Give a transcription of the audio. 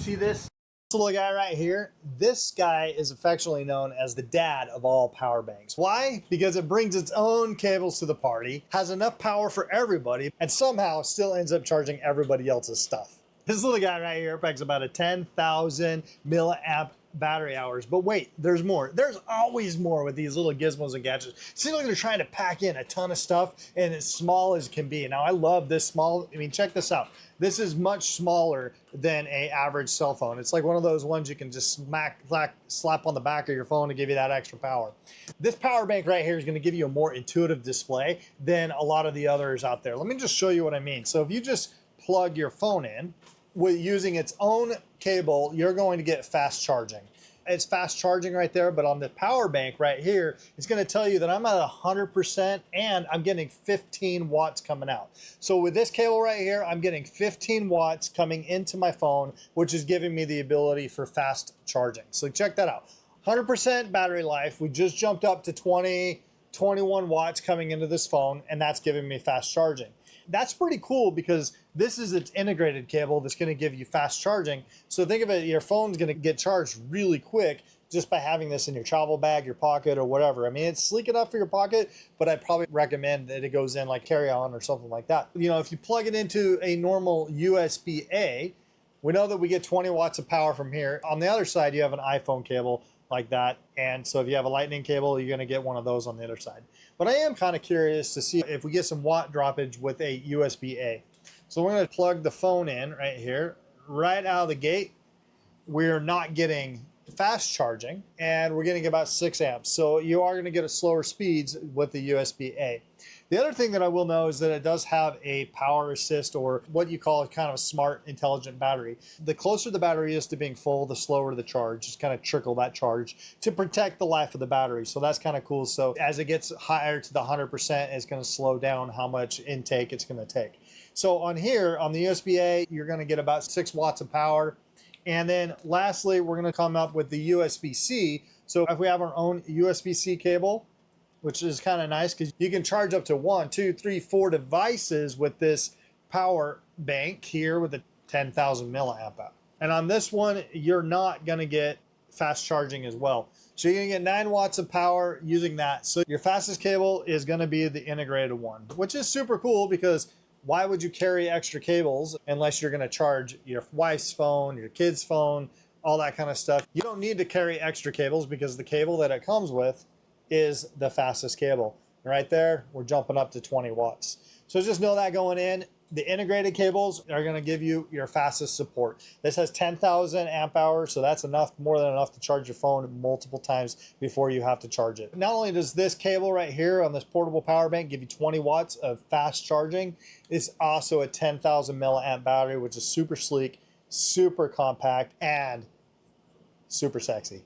see this little guy right here? This guy is affectionately known as the dad of all power banks. Why? Because it brings its own cables to the party, has enough power for everybody, and somehow still ends up charging everybody else's stuff. This little guy right here packs about a 10,000 milliamp battery hours. But wait, there's more. There's always more with these little gizmos and gadgets. It seems like they're trying to pack in a ton of stuff and as small as can be. Now I love this small. I mean, check this out. This is much smaller than an average cell phone. It's like one of those ones you can just slap on the back of your phone to give you that extra power. This power bank right here is going to give you a more intuitive display than a lot of the others out there. Let me just show you what I mean. So if you just plug your phone in, with using its own cable, you're going to get fast charging. It's fast charging right there, but on the power bank right here, it's going to tell you that I'm at 100% and I'm getting 15 watts coming out. So with this cable right here, I'm getting 15 watts coming into my phone, which is giving me the ability for fast charging. So check that out. 100% battery life. We just jumped up to 21 watts coming into this phone, and that's giving me fast charging. That's pretty cool because this is its integrated cable that's going to give you fast charging. So think of it, your phone's going to get charged really quick just by having this in your travel bag, your pocket, or whatever. I mean, it's sleek enough for your pocket, but I'd probably recommend that it goes in like carry-on or something like that. You know, if you plug it into a normal USB-A, we know that we get 20 watts of power from here. On the other side, you have an iPhone cable like that. And so if you have a lightning cable, you're going to get one of those on the other side. But I am kind of curious to see if we get some watt droppage with a USB-A. So we're going to plug the phone in right here. Right out of the gate, we're not getting fast charging, and we're getting about 6 amps. So you are going to get a slower speeds with the USB-A. The other thing that I will know is that it does have a power assist, or what you call kind of a smart, intelligent battery. The closer the battery is to being full, the slower the charge. Just kind of trickle that charge to protect the life of the battery. So that's kind of cool. So as it gets higher to the 100%, it's going to slow down how much intake it's going to take. So on here, on the USB-A, you're going to get about 6 watts of power. And then lastly, we're going to come up with the USB-C. So if we have our own USB-C cable, which is kind of nice because you can charge up to 1, 2, 3, 4 devices with this power bank here with a 10,000 milliamp hour. And on this one, you're not going to get fast charging as well. So you're going to get 9 watts of power using that. So your fastest cable is going to be the integrated one, which is super cool because why would you carry extra cables unless you're going to charge your wife's phone, your kid's phone, all that kind of stuff? You don't need to carry extra cables because the cable that it comes with is the fastest cable. Right there, we're jumping up to 20 watts. So just know that going in, the integrated cables are going to give you your fastest support. This has 10,000 amp hours, so that's enough, more than enough to charge your phone multiple times before you have to charge it. Not only does this cable right here on this portable power bank give you 20 watts of fast charging, it's also a 10,000 milliamp battery, which is super sleek, super compact, and super sexy.